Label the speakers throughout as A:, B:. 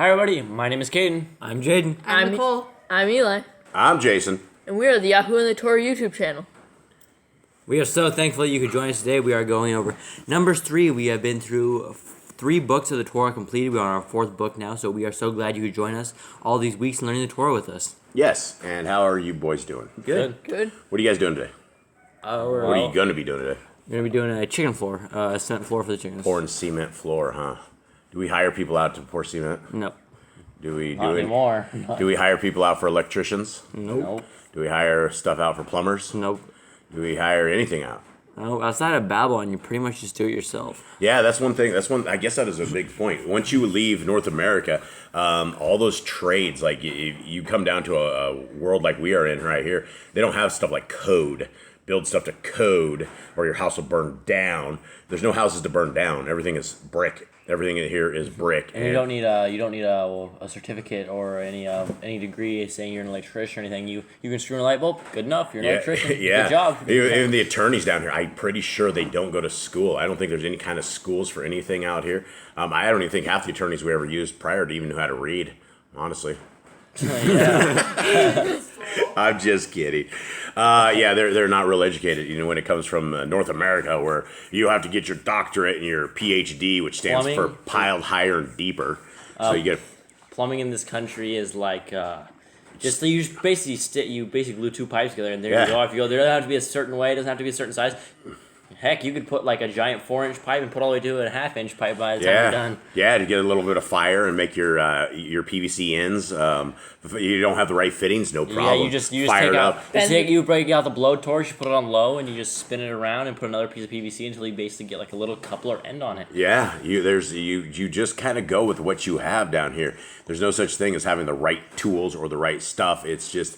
A: Hi everybody, my name is Caden.
B: I'm Jaden.
C: I'm Nicole.
D: I'm Eli.
E: I'm Jason.
D: And we are the Yahoo and the Torah YouTube channel.
B: We are so thankful you could join us today. We are going over Numbers 3. We have been through 3 books of the Torah completed. We are on our 4th book now, so we are so glad you could join us all these weeks learning the Torah with us.
E: Yes, and how are you boys doing?
B: Good.
E: What are you guys doing today? What are you going to be doing today?
B: We're going to be doing a chicken floor, a cement floor for the chickens.
E: Pouring cement floor, huh? Do we hire people out to pour cement?
B: No.
E: Do we
A: Not anymore.
E: Do we hire people out for electricians?
A: Nope.
E: Do we hire stuff out for plumbers?
B: Nope.
E: Do we hire anything out?
B: No, outside of Babylon, you pretty much just do it yourself.
E: Yeah, that's one thing. I guess that is a big point. Once you leave North America, all those trades, like you come down to a world like we are in right here, they don't have stuff like code. Build stuff to code, or your house will burn down. There's no houses to burn down. Everything is brick. Everything in here is brick.
A: And you don't need a certificate or any degree saying you're an electrician or anything. You can screw in a light bulb. Good enough. You're an electrician.
E: Yeah.
A: Good job.
E: Even the attorneys down here, I'm pretty sure they don't go to school. I don't think there's any kind of schools for anything out here. I don't even think half the attorneys we ever used prior to even knew how to read, honestly. I'm just kidding. They're not real educated. You know, when it comes from North America, where you have to get your doctorate and your PhD, which stands for piled higher and deeper. So you get
A: plumbing in this country is like you basically glue 2 pipes together and there you go. If you go, there doesn't have to be a certain way. It doesn't have to be a certain size. Heck, you could put like a giant 4-inch pipe and put all the way to a 1/2-inch pipe by the time you're done. Yeah,
E: to get a little bit of fire and make your PVC ends. If you don't have the right fittings, no problem.
A: Yeah, you just
E: fire
A: you break out the blowtorch, you put it on low, and you just spin it around and put another piece of PVC until you basically get like a little coupler end on it.
E: Yeah, you just kind of go with what you have down here. There's no such thing as having the right tools or the right stuff. It's just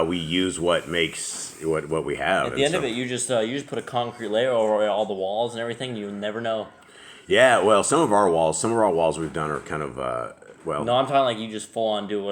E: we use what makes what we have.
A: At the end of it, you just put a concrete layer over all the walls and everything. You'll never know.
E: Yeah, well, some of our walls we've done are kind of
A: No, I'm talking like you just full on do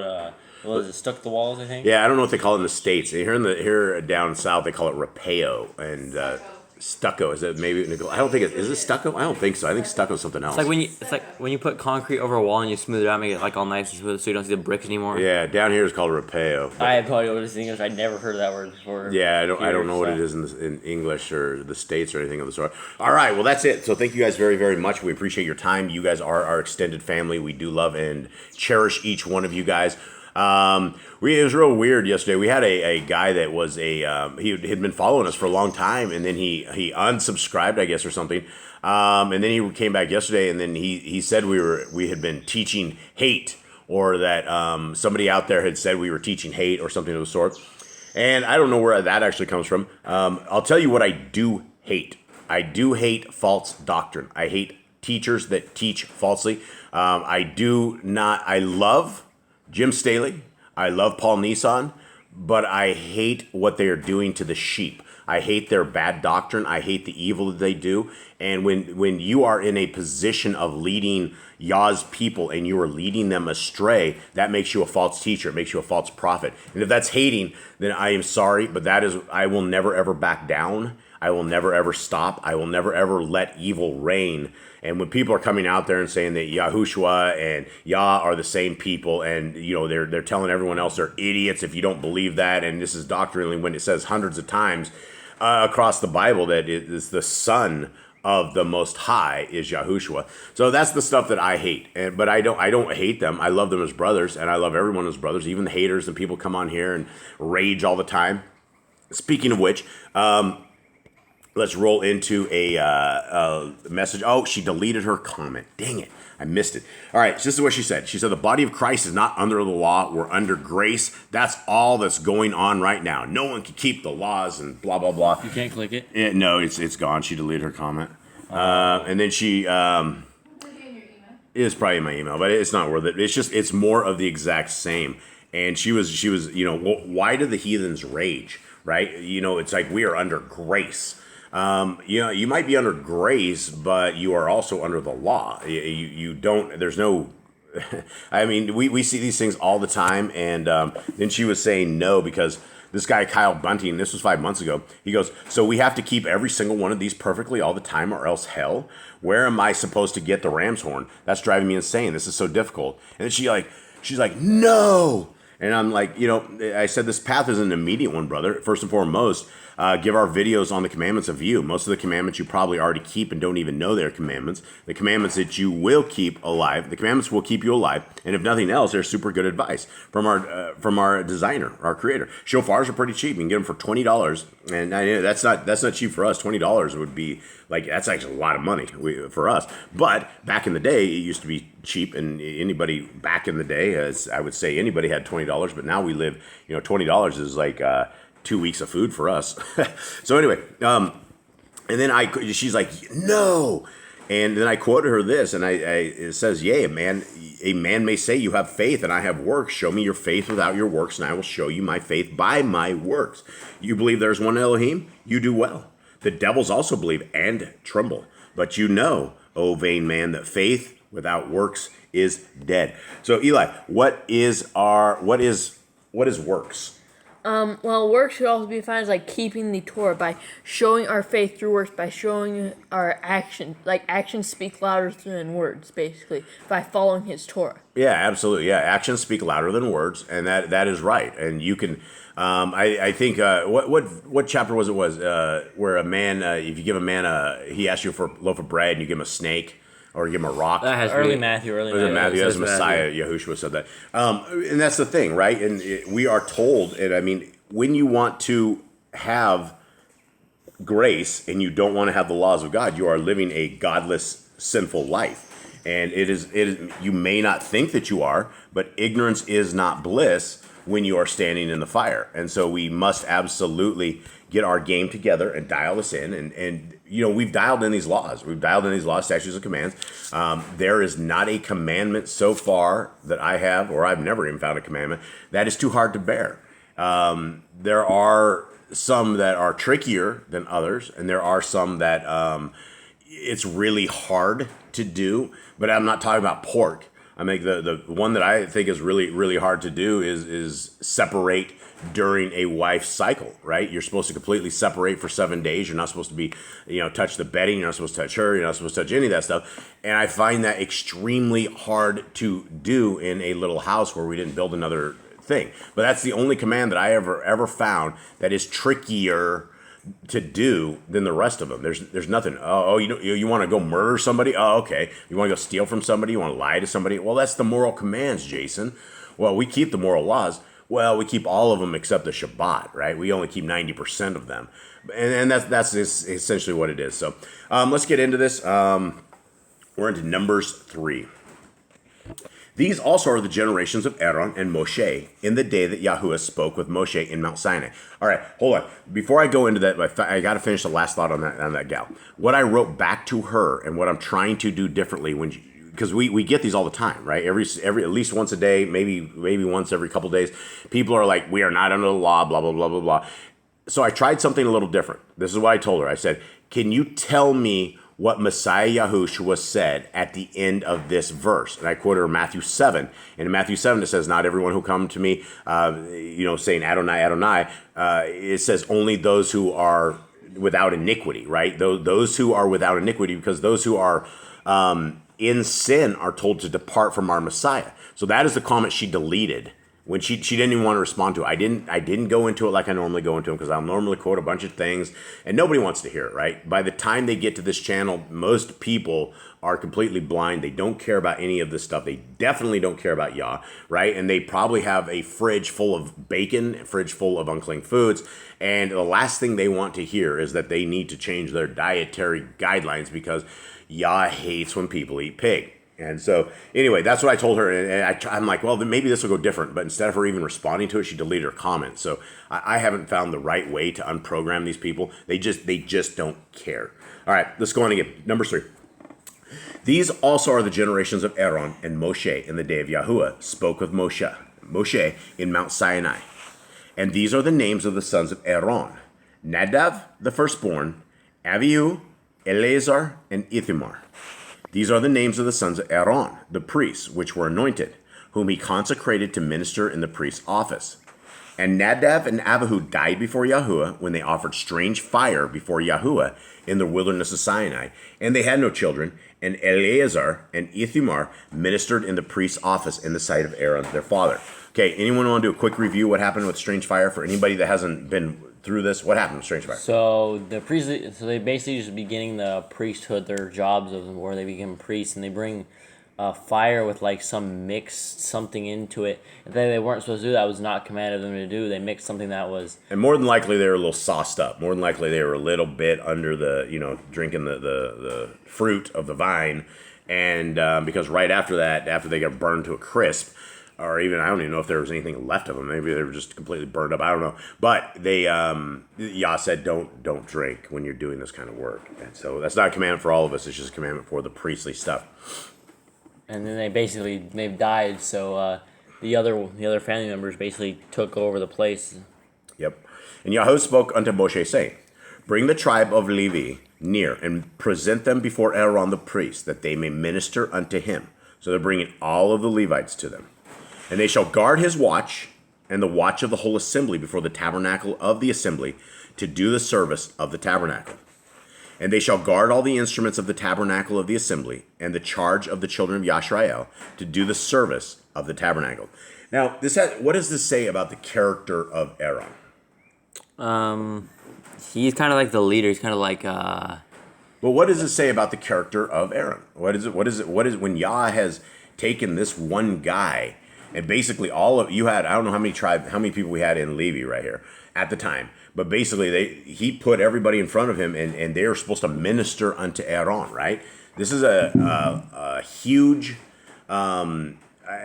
A: what is it? Stuck the walls, I think.
E: Yeah, I don't know what they call it in the States. Here down south they call it rapeo and stucco. Is it maybe? I don't think is it stucco? I don't think so. I think stucco is something else.
B: It's like when you put concrete over a wall and you smooth it out, make it like all nice and smooth, so you don't see the bricks anymore.
E: Yeah, down here it's called rapeo.
A: I probably know what it's in English. I'd never heard of that word before.
E: Yeah, I don't know what it is in English or the States or anything of the sort. All right, well that's it. So thank you guys very, very much. We appreciate your time. You guys are our extended family. We do love and cherish each one of you guys. It was real weird yesterday. We had a guy that was he had been following us for a long time, and then he unsubscribed, I guess, or something. And then he came back yesterday, and then he said we had been teaching hate, or that somebody out there had said we were teaching hate or something of the sort. And I don't know where that actually comes from. I'll tell you what I do hate. I do hate false doctrine. I hate teachers that teach falsely. I love Jim Staley, I love Paul Nissan, but I hate what they are doing to the sheep. I hate their bad doctrine. I hate the evil that they do. And when you are in a position of leading Yah's people and you are leading them astray, that makes you a false teacher. It makes you a false prophet. And if that's hating, then I am sorry, but I will never ever back down. I will never ever stop. I will never ever let evil reign. And when people are coming out there and saying that YHWH and Yah are the same people, and they're telling everyone else they're idiots if you don't believe that, and this is doctrinally when it says hundreds of times across the Bible that it is the Son of the Most High is YHWH. So that's the stuff that I hate. But I don't hate them. I love them as brothers, and I love everyone as brothers, even the haters and people come on here and rage all the time. Speaking of which, let's roll into a message. Oh, she deleted her comment. Dang it. I missed it. All right, so this is what she said. She said, the body of Christ is not under the law. We're under grace. That's all that's going on right now. No one can keep the laws and blah, blah, blah.
A: You can't click it?
E: No, it's gone. She deleted her comment. And then she... it's probably in my email, but it's not worth it. It's more of the exact same. And she was why do the heathens rage, right? It's like we are under grace. You might be under grace, but you are also under the law. You don't, there's no, I mean, we see these things all the time. And then she was saying no, because this guy, Kyle Bunting, this was 5 months ago. He goes, so we have to keep every single one of these perfectly all the time or else hell? Where am I supposed to get the ram's horn? That's driving me insane. This is so difficult. And then she's like, no. And I'm like, I said this path is an immediate one, brother. First and foremost, give our videos on the commandments a view. Most of the commandments you probably already keep and don't even know they're commandments. The commandments that you will keep alive, the commandments will keep you alive. And if nothing else, they're super good advice from our designer, our creator. Shofars are pretty cheap. You can get them for $20, and that's not cheap for us. $20 would be that's actually a lot of money for us. But back in the day, it used to be cheap, and anybody back in the day, as I would say, anybody had $20. But now we live, $20 is like 2 weeks of food for us. So anyway, and then she's like, no. And then I quoted her this, and it says, yea, a man may say, you have faith and I have works. Show me your faith without your works, and I will show you my faith by my works. You believe there's one Elohim? You do well. The devils also believe and tremble. But you know, O vain man, that faith without works is dead. So Eli, what is works?
D: Well, works should also be defined as like keeping the Torah by showing our faith through works, by showing our action. Like actions speak louder than words, basically, by following His Torah.
E: Yeah, absolutely. Yeah, actions speak louder than words, and that is right. And you can, I think, what chapter was where a man, if you give a man he asks you for a loaf of bread, and you give him a snake. Or give him a rock.
A: That has early Matthew.
E: As Messiah, Yahushua said that. And that's the thing, right? And we are told, and I mean, when you want to have grace and you don't want to have the laws of God, you are living a godless, sinful life. And it is. You may not think that you are, but ignorance is not bliss when you are standing in the fire. And so we must absolutely get our game together and dial this in. And we've dialed in these laws. We've dialed in these laws, statutes, and commands. There is not a commandment so far that I have, or I've never even found a commandment, that is too hard to bear. There are some that are trickier than others, and there are some that it's really hard to do. But I'm not talking about pork. I mean, the one that I think is really, really hard to do is separate during a wife's cycle, right? You're supposed to completely separate for 7 days. You're not supposed to be, touch the bedding. You're not supposed to touch her. You're not supposed to touch any of that stuff. And I find that extremely hard to do in a little house where we didn't build another thing. But that's the only command that I ever found that is trickier to do than the rest of them. There's nothing. You want to go murder somebody? Oh, okay. You want to go steal from somebody? You want to lie to somebody? Well, that's the moral commands, Jason. Well, we keep the moral laws. Well, we keep all of them except the Shabbat, right? We only keep 90% of them, and that's essentially what it is. So let's get into this. We're into Numbers 3. These also are the generations of Aaron and Moshe in the day that Yahuwah spoke with Moshe in Mount Sinai. All right, hold on. Before I go into that, I got to finish the last thought on that gal. What I wrote back to her and what I'm trying to do differently because we get these all the time, right? Every at least once a day, maybe once every couple days, people are like, we are not under the law, blah, blah, blah, blah, blah. So I tried something a little different. This is what I told her. I said, can you tell me what Messiah Yahushua said at the end of this verse? And I quoted her Matthew 7. And in Matthew 7, it says, not everyone who come to me, saying Adonai, Adonai. It says only those who are without iniquity, right? Those who are without iniquity, because those who are in sin are told to depart from our Messiah. So that is the comment she deleted when she didn't even want to respond to it. I didn't go into it like I normally go into them, because I'll normally quote a bunch of things and nobody wants to hear it, right? By the time they get to this channel, most people are completely blind. They don't care about any of this stuff. They definitely don't care about Yah, right? And they probably have a fridge full of bacon, a fridge full of unclean foods. And the last thing they want to hear is that they need to change their dietary guidelines because Yah hates when people eat pig. And so, anyway, that's what I told her. And I'm like, well, then maybe this will go different. But instead of her even responding to it, she deleted her comment. So I haven't found the right way to unprogram these people. They just don't care. All right, let's go on again. Number 3. These also are the generations of Aaron and Moshe in the day of Yahuwah spoke with Moshe in Mount Sinai. And these are the names of the sons of Aaron: Nadav, the firstborn, Abihu, Eleazar, and Ithamar. These are the names of the sons of Aaron, the priests, which were anointed, whom he consecrated to minister in the priest's office. And Nadab and Abihu died before Yahuwah when they offered strange fire before Yahuwah in the wilderness of Sinai. And they had no children. And Eleazar and Ithamar ministered in the priest's office in the sight of Aaron, their father. Okay, anyone want to do a quick review what happened with strange fire for anybody that hasn't been through this? What happened with strange fire?
A: So they basically just beginning the priesthood, their jobs of where they become priests, and they bring fire with like some mixed something into it. And they weren't supposed to do that. It was not commanded of them to do. They mixed something that was.
E: And more than likely they were a little sauced up. More than likely they were a little bit under the, drinking the fruit of the vine. And because right after that, after they got burned to a crisp, or even, I don't even know if there was anything left of them. Maybe they were just completely burned up. I don't know. But they, Yah said, don't drink when you're doing this kind of work. And so that's not a commandment for all of us. It's just a commandment for the priestly stuff.
A: And then they've died. So the other family members basically took over the place.
E: Yep. And Yahweh spoke unto Moshe, saying, bring the tribe of Levi near and present them before Aaron the priest, that they may minister unto him. So they're bringing all of the Levites to them. And they shall guard his watch and the watch of the whole assembly before the tabernacle of the assembly to do the service of the tabernacle. And they shall guard all the instruments of the tabernacle of the assembly and the charge of the children of Yashrael to do the service of the tabernacle. Now, what does this say about the character of Aaron?
B: He's kind of like the leader. He's kind of like.
E: Well, what does it say about the character of Aaron? What is when Yah has taken this one guy and basically you had, I don't know how many people we had in Levi right here at the time. But basically, he put everybody in front of him, and they are supposed to minister unto Aaron, right? This is a huge. I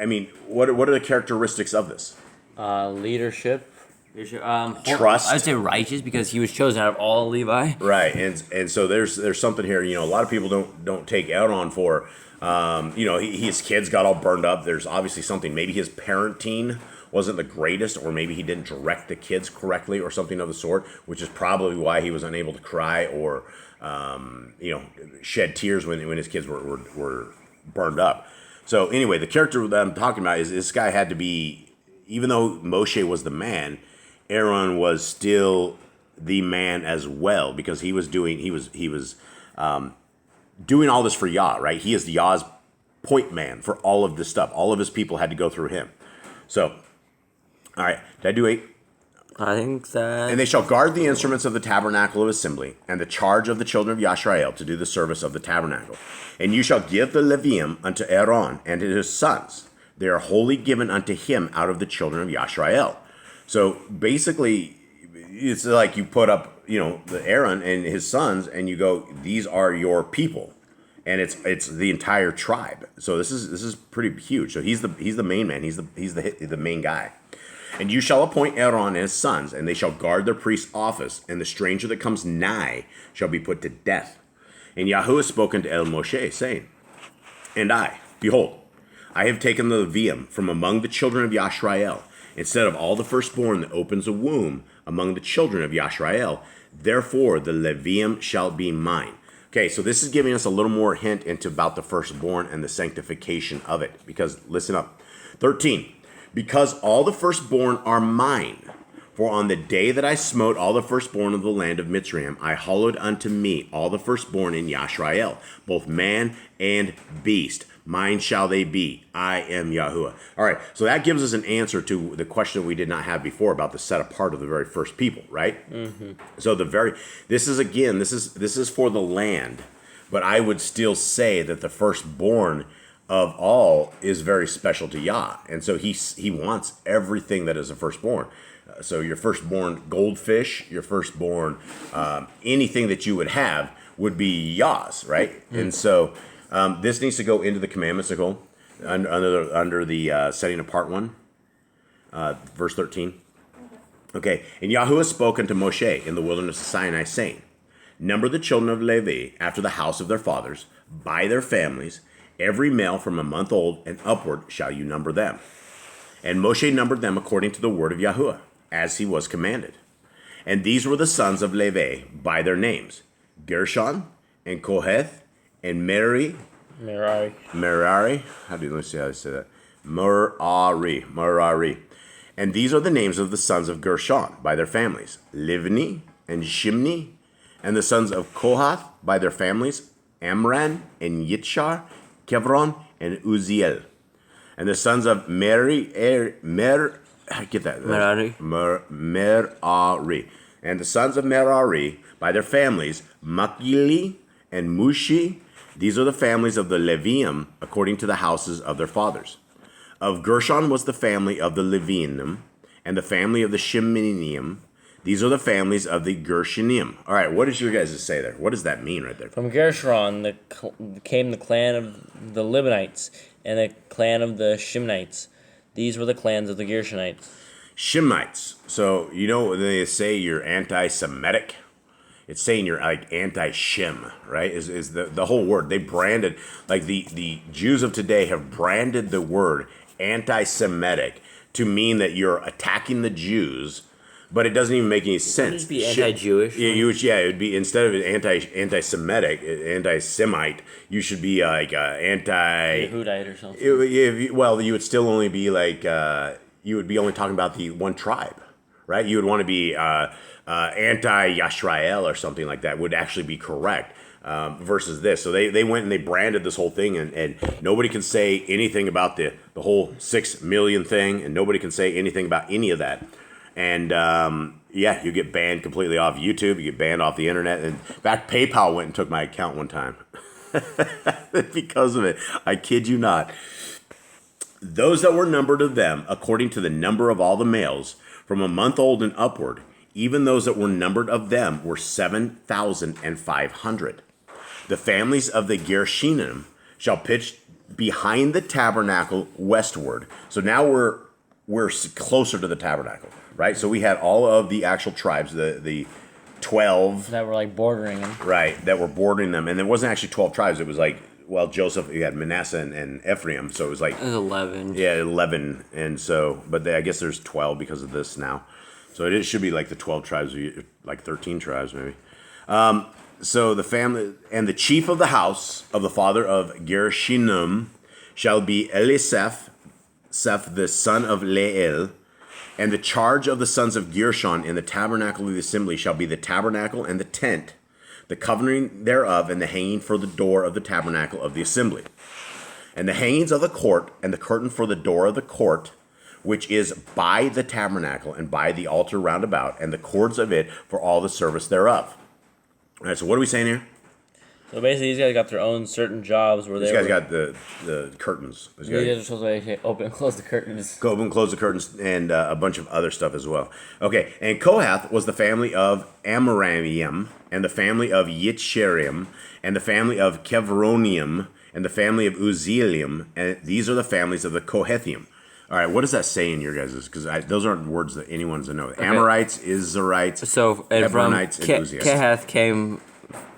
E: mean, what are the characteristics of this?
A: Leadership.
E: Trust.
B: I'd say righteous because he was chosen out of all Levi.
E: Right, and so there's something here. A lot of people don't take Aaron for. His kids got all burned up. There's obviously something. Maybe his parenting wasn't the greatest, or maybe he didn't direct the kids correctly or something of the sort, which is probably why he was unable to cry or, shed tears when his kids were burned up. So anyway, the character that I'm talking about is this guy had to be, even though Moshe was the man, Aaron was still the man as well, because he was doing all this for Yah, right? He is Yah's point man for all of this stuff. All of his people had to go through him. So, all right, did I do 8?
B: I think that.
E: And they shall guard the instruments of the tabernacle of assembly, and the charge of the children of Yashrael to do the service of the tabernacle. And you shall give the Levium unto Aaron and to his sons. They are wholly given unto him out of the children of Yashrael. So basically, it's like you put up, the Aaron and his sons, and you go, these are your people, and it's the entire tribe. So this is pretty huge. So he's the main man. He's the main guy. And you shall appoint Aaron and his sons, and they shall guard their priest's office, and the stranger that comes nigh shall be put to death. And Yahuwah spoke unto El Moshe, saying, and I, behold, I have taken the Levium from among the children of Yashrael, instead of all the firstborn that opens a womb among the children of Yashrael. Therefore the Levium shall be mine. Okay, so this is giving us a little more hint into about the firstborn and the sanctification of it. Because, listen up. 13. Because all the firstborn are mine. For on the day that I smote all the firstborn of the land of Mitzrayim, I hallowed unto me all the firstborn in Yashrael, both man and beast. Mine shall they be. I am Yahuwah. All right, so that gives us an answer to the question we did not have before about the set apart of the very first people, right? Mm-hmm. So this is for the land, but I would still say that the firstborn of all is very special to Yah, and so he wants everything that is a firstborn. So your firstborn goldfish, your firstborn anything that you would have would be Yah's, right? Mm-hmm. And so this needs to go into the commandments, Nicole, under the setting apart one, verse 13. Okay, and Yahuwah spoke unto Moshe in the wilderness of Sinai, saying, number the children of Levi after the house of their fathers, by their families, every male from a month old and upward shall you number them. And Moshe numbered them according to the word of Yahuwah, as he was commanded. And these were the sons of Levi by their names, Gershon and Kohath and Merari. How do you say that? Merari. And these are the names of the sons of Gershon by their families, Livni and Shimni, and the sons of Kohath by their families, Amram and Yitshar, Kevron and Uziel. And the sons of Merari. And the sons of Merari by their families, Machili and Mushi. These are the families of the Levium according to the houses of their fathers. Of Gershon was the family of the Levinim, and the family of the Shimoniim. These are the families of the Gershonim. All right, what does your guys say there? What does that mean right there?
A: From Gershon came the clan of the Libanites and the clan of the Shimnites. These were the clans of the Gershonites.
E: Shimnites. So, you know when they say you're anti-Semitic? It's saying you're like anti-Shim, right? Is the whole word. They branded, like the Jews of today have branded the word anti-Semitic to mean that you're attacking the Jews, but it doesn't even make any sense.
B: It'd be anti-Jewish.
E: It would be, instead of anti-Semitic, anti-Semite, you should be like anti...
A: Yehudite or something.
E: You would still only be like, you would be only talking about the one tribe, right? You would want to be anti-Yashrael or something like that would actually be correct. Versus this. So they went and they branded this whole thing, and nobody can say anything about the whole 6 million thing, and nobody can say anything about any of that. And you get banned completely off YouTube, you get banned off the internet. And in fact, PayPal went and took my account one time because of it. I kid you not. Those that were numbered of them, according to the number of all the males, from a month old and upward, even those that were numbered of them were 7,500. The families of the Gershonim shall pitch behind the tabernacle westward. So now we're closer to the tabernacle, right? So we had all of the actual tribes, the 12
A: that were like bordering them,
E: right? That were bordering them, and it wasn't actually 12 tribes. It was like, well, Joseph, you had Manasseh and Ephraim, so it was like
B: 11.
E: Yeah, 11, and so, but I guess there's 12 because of this now. So it should be like the 12 tribes, like 13 tribes maybe. So the family, and the chief of the house of the father of Gershonim shall be Elisaph, the son of Leel, and the charge of the sons of Gershon in the tabernacle of the assembly shall be the tabernacle and the tent, the covering thereof, and the hanging for the door of the tabernacle of the assembly, and the hangings of the court, and the curtain for the door of the court, which is by the tabernacle and by the altar round about, and the cords of it for all the service thereof. All right, so what are we saying here?
A: So basically, these guys got their own certain jobs where
E: these guys got the curtains.
A: These guys are supposed to open and close the curtains.
E: Go open and close the curtains, and a bunch of other stuff as well. Okay, and Kohath was the family of Amramim, and the family of Yitzharim, and the family of Kevronium, and the family of Uzzielium, and these are the families of the Kohathium. All right, what does that say in your guys'? Because those aren't words that anyone's to know. Okay. Amorites, Israelites, Hebronites, and Uzzites.
B: Kohath came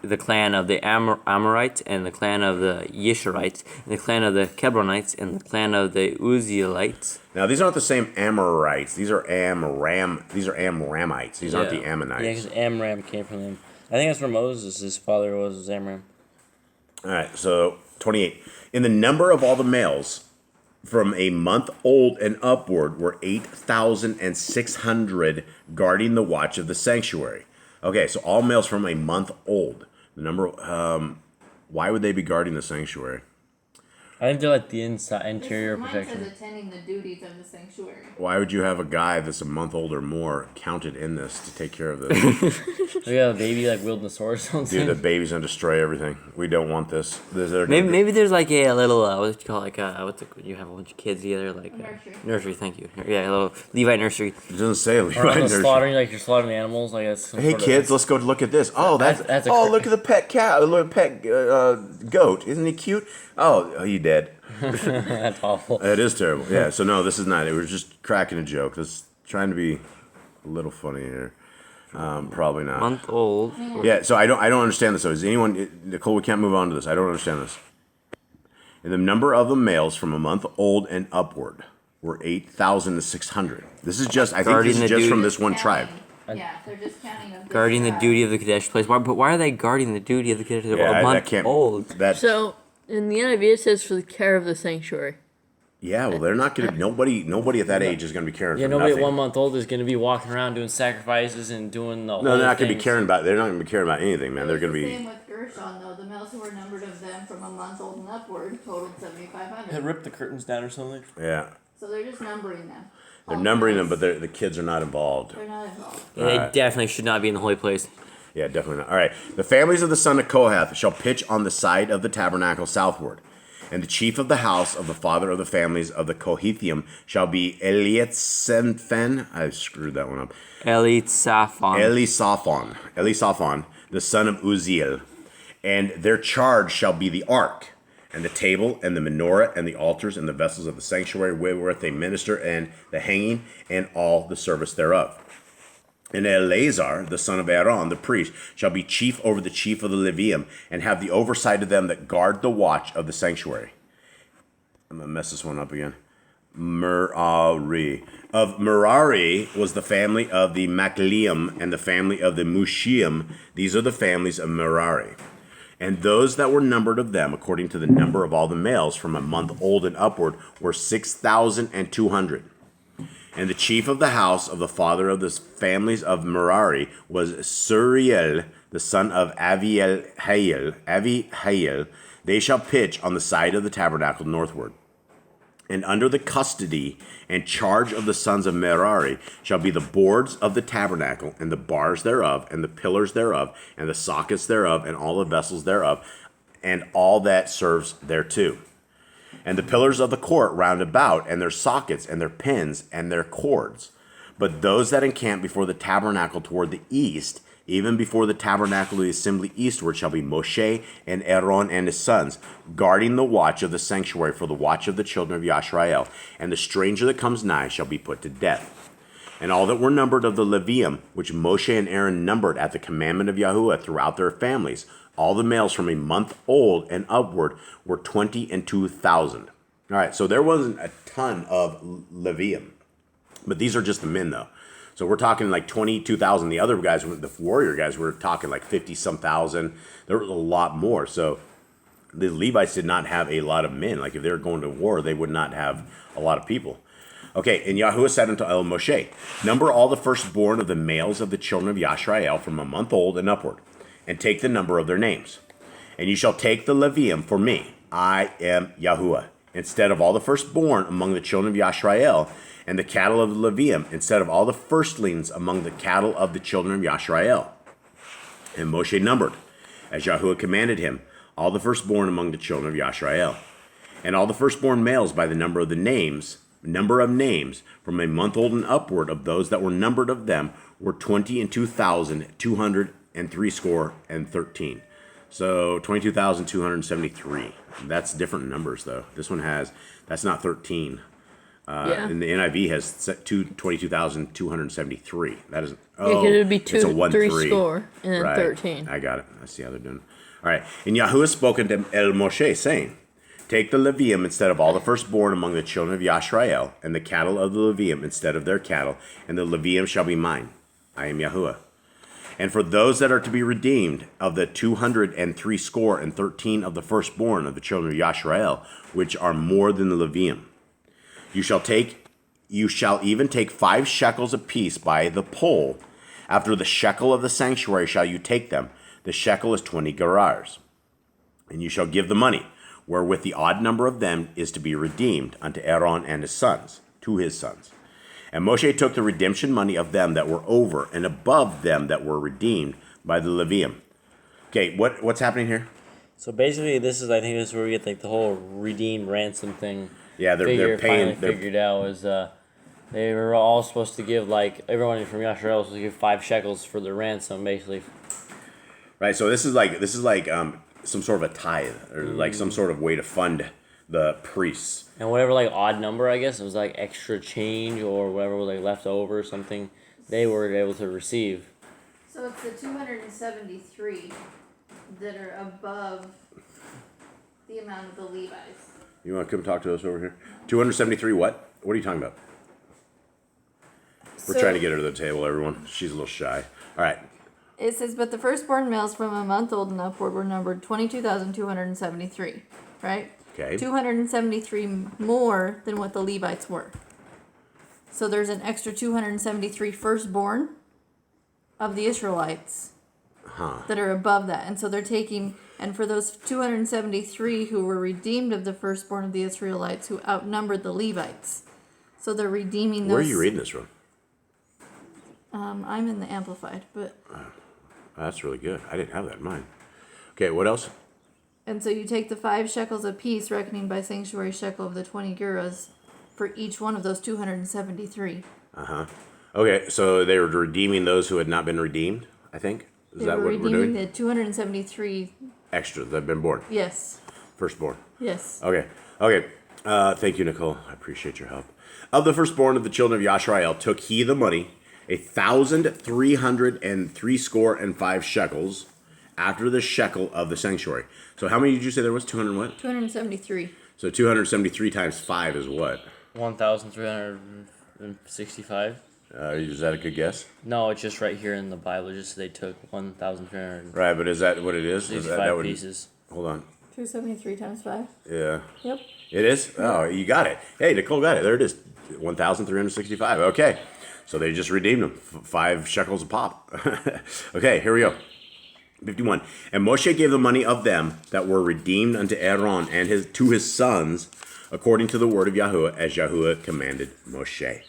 B: the clan of the Amorites, and the clan of the Yisharites, and the clan of the Kebronites, and the clan of the Uzzielites.
E: Now, these aren't the same Amorites. These are Amramites. These aren't the Ammonites.
A: Yeah, because Amram came from them. I think that's where Moses, his father was Amram.
E: All right, so 28. In the number of all the males from a month old and upward were 8,600 guarding the watch of the sanctuary. Okay, so all males from a month old. The number, why would they be guarding the sanctuary?
A: I think they're like the interior protection.
C: Says attending the duties of the sanctuary.
E: Why would you have a guy that's a month old or more counted in this to take care of this?
A: We got a baby like wielding a sword or something.
E: Dude, the baby's gonna destroy everything. We don't want this.
B: Maybe there's like a little what do you call it, you have a bunch of kids together like
C: nursery.
B: Thank you. Yeah, a little Levi nursery.
E: It doesn't say Levi nursery.
A: You're slaughtering animals. Like that's.
E: Hey kids, let's go look at this. Oh, look at the pet cat. Look at pet goat. Isn't he cute? Oh, he dead.
A: That's awful.
E: It is terrible. Yeah. So no, this is not. It was just cracking a joke. This trying to be a little funny here. Probably not.
B: Month old.
E: Yeah. So I don't understand this. So is anyone, Nicole? We can't move on to this. I don't understand this. And the number of the males from a month old and upward were 8,600. This is just. I think this is just from this one tribe.
C: Yeah, they're just counting of
B: guarding the duty of the Kadesh place. But why are they guarding the duty of the Kadesh?
E: Yeah,
B: a month old.
D: So in the NIV it says for the care of the sanctuary.
E: Yeah, well, they're not going to. Nobody at that age is going to be caring
A: Yeah,
E: for
A: nobody
E: nothing.
A: at 1 month old is going to be walking around doing sacrifices and doing the
E: No,
A: whole
E: they're not going to be
A: things.
E: caring about. They're not going to be caring about anything, man. They're going to
C: The
E: be.
C: same with Gershon, though. The males who were numbered of them from a month old and upward totaled
A: It
C: 7,500.
A: ripped the curtains down or something.
E: Yeah,
C: So they're just numbering them.
E: they're
C: All
E: numbering them,
C: males.
E: but the kids are not involved.
C: They're not involved.
B: Yeah, they definitely should not be in the holy place.
E: Yeah, definitely not. All right. The families of the son of Kohath shall pitch on the side of the tabernacle southward. And the chief of the house of the father of the families of the Kohathium shall be Eliatzaphan. I screwed that one up.
B: Elisaphon.
E: Elisaphan, the son of Uzziel. And their charge shall be the ark, and the table, and the menorah, and the altars, and the vessels of the sanctuary wherewith they minister, and the hanging, and all the service thereof. And Eleazar, the son of Aaron, the priest, shall be chief over the chief of the Levium, and have the oversight of them that guard the watch of the sanctuary. I'm going to mess this one up again. Merari. Of Merari was the family of the Machlium, and the family of the Mushiim. These are the families of Merari. And those that were numbered of them, according to the number of all the males from a month old and upward, were 6,200. And the chief of the house of the father of the families of Merari was Suriel, the son of Avihail. They shall pitch on the side of the tabernacle northward. And under the custody and charge of the sons of Merari shall be the boards of the tabernacle, and the bars thereof, and the pillars thereof, and the sockets thereof, and all the vessels thereof, and all that serves thereto. And the pillars of the court round about, and their sockets, and their pins, and their cords. But those that encamp before the tabernacle toward the east, even before the tabernacle of the assembly eastward, shall be Moshe and Aaron and his sons, guarding the watch of the sanctuary for the watch of the children of Yashrael. And the stranger that comes nigh shall be put to death. And all that were numbered of the Levium, which Moshe and Aaron numbered at the commandment of Yahuwah throughout their families, all the males from a month old and upward were 22,000. All right, so there wasn't a ton of Levium, but these are just the men, though. So we're talking like 22,000. The other guys, the warrior guys, were talking like 50-some thousand. There was a lot more. So the Levites did not have a lot of men. Like if they were going to war, they would not have a lot of people. Okay, and Yahuwah said unto El Moshe, number all the firstborn of the males of the children of Yashrael from a month old and upward, and take the number of their names. And you shall take the Levium for me. I am Yahuwah. Instead of all the firstborn among the children of Yashrael, and the cattle of the Levium, instead of all the firstlings among the cattle of the children of Yashrael. And Moshe numbered, as Yahuwah commanded him, all the firstborn among the children of Yashrael. And all the firstborn males by the number of names, from a month old and upward of those that were numbered of them, were 22,213. So 22,273. That's different numbers, though. This one that's not 13. And the NIV has 22,273. That is,
D: because it would be
E: it's a
D: 3
E: 1-3.
D: score and then
E: Right.
D: 13.
E: I got it. I see how they're doing. All right. And Yahuwah spoke unto El Moshe, saying, take the Levium instead of all the firstborn among the children of Yashrael, and the cattle of the Levium instead of their cattle, and the Levium shall be mine. I am Yahuwah. And for those that are to be redeemed of the 213 of the firstborn of the children of Yashrael, which are more than the Levium, you shall even take 5 shekels apiece by the pole. After the shekel of the sanctuary shall you take them. The shekel is 20 gerars. And you shall give the money, wherewith the odd number of them is to be redeemed, unto Aaron and his sons, to his sons. And Moshe took the redemption money of them that were over and above them that were redeemed by the Levium. Okay, what's happening here?
A: So basically, this is where we get like the whole redeemed ransom thing.
E: Yeah, they're paying.
A: Figured out was they were all supposed to give, like, everyone from Yashrael was supposed to give 5 shekels for the ransom, basically.
E: Right. So this is like some sort of a tithe, or like some sort of way to fund the priests.
A: And whatever, like, odd number, I guess, it was like extra change or whatever was like left over or something, they were able to receive.
C: So it's the 273 that are above the amount of the Levites.
E: You want to come talk to us over here? 273 what? What are you talking about? We're trying to get her to the table, everyone. She's a little shy. All right.
C: It says, but the firstborn males from a month old and upward were numbered 22,273, right?
E: Okay.
C: 273 more than what the Levites were. So there's an extra 273 firstborn of the Israelites that are above that. And so they're taking, and for those 273 who were redeemed of the firstborn of the Israelites who outnumbered the Levites. So they're redeeming those.
E: Where are you reading this from?
C: I'm in the Amplified, but.
E: That's really good. I didn't have that in mind. Okay, what else?
C: And so you take the 5 shekels apiece, reckoning by sanctuary shekel of the 20 gerahs for each one of those 273.
E: Okay, so they were redeeming those who had not been redeemed, I think. Is that what we're
C: redeeming
E: doing?
C: the 273.
E: Extra that have been born.
C: Yes.
E: Firstborn.
C: Yes.
E: Okay. Thank you, Nicole. I appreciate your help. Of the firstborn of the children of Yashrael took he the money, 1,365 shekels, after the shekel of the sanctuary. So how many did you say there was? 200 what?
C: 273.
E: So 273 times 5 is what?
A: 1,365.
E: Is that a good guess?
A: No, it's just right here in the Bible. Just they took 1,365
E: Right, but is that what it is? That would,
A: pieces.
E: hold on.
C: 273 times 5.
E: Yeah.
C: Yep.
E: It is? Oh, you got it. Hey, Nicole got it. There it is. 1,365. Okay. So they just redeemed them. 5 shekels a pop. Okay, here we go. 51. And Moshe gave the money of them that were redeemed unto Aaron and to his sons, according to the word of Yahuwah, as Yahuwah commanded Moshe.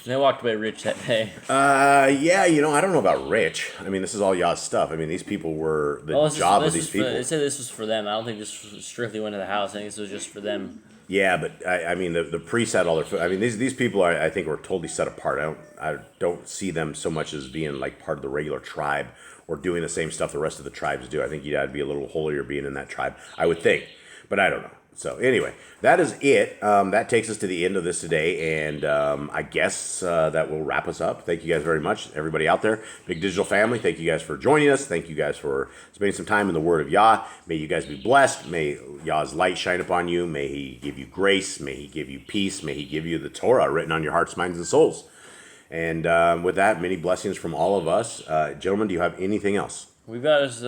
A: They walked away rich that day.
E: Yeah, I don't know about rich. I mean, this is all Yah's stuff. I mean, these people were job of these people.
A: It said this was for them. I don't think this strictly went to the house. I think this was just for them.
E: Yeah, but I mean, the priests had all their food. I mean, these people are, I think, were totally set apart. I don't see them so much as being like part of the regular tribe or doing the same stuff the rest of the tribes do. I think you'd have to be a little holier being in that tribe, I would think. But I don't know. So anyway, that is it. That takes us to the end of this today, and I guess that will wrap us up. Thank you guys very much, everybody out there. Big Digital family, thank you guys for joining us. Thank you guys for spending some time in the Word of Yah. May you guys be blessed. May Yah's light shine upon you. May He give you grace. May He give you peace. May He give you the Torah written on your hearts, minds, and souls. And with that, many blessings from all of us. Gentlemen, do you have anything else?
A: We've got us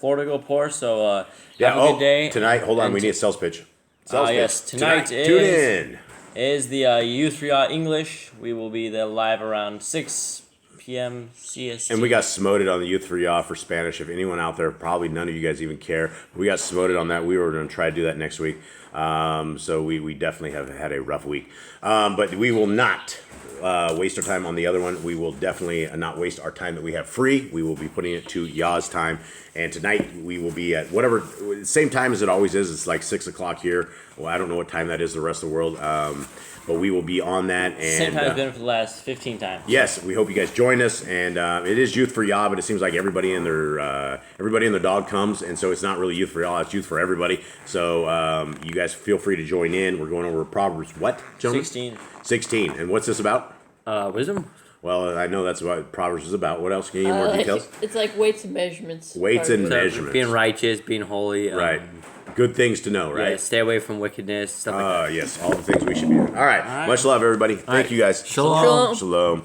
A: Florida go pour, so
E: Yeah,
A: have a good day.
E: Tonight, hold on, we need a sales pitch.
A: Yes, tonight
E: tune in.
A: is the Youth for Yah English. We will be there live around 6 p.m. CST.
E: And we got smoted on the Youth for Yah for Spanish. If anyone out there, probably none of you guys even care. We got smoted on that. We were going to try to do that next week. So we definitely have had a rough week. But we will not waste our time on the other one. We will definitely not waste our time that we have free. We will be putting it to Yah's time. And tonight we will be at whatever, same time as it always is. It's like 6 o'clock here. Well, I don't know what time that is the rest of the world. But we will be on that. And
A: same time it's been for the last 15 times.
E: yes, we hope you guys join us. And it is Youth for Yah, but it seems like everybody and their dog comes, and so it's not really Youth for Yah. It's Youth for everybody. So you guys feel free to join in. We're going over Proverbs what, gentlemen? 16. And what's this about?
A: Wisdom.
E: Well, I know that's what Proverbs is about. What else? Can you give me more details?
D: It's like weights and measurements.
E: Weights and
B: So,
E: measurements.
B: being righteous, being holy.
E: Right. Good things to know, right?
B: Yeah, stay away from wickedness, stuff like that.
E: Yes, all the things we should be doing. All right. Much love, everybody. Thank you guys.
B: Shalom.
E: Shalom.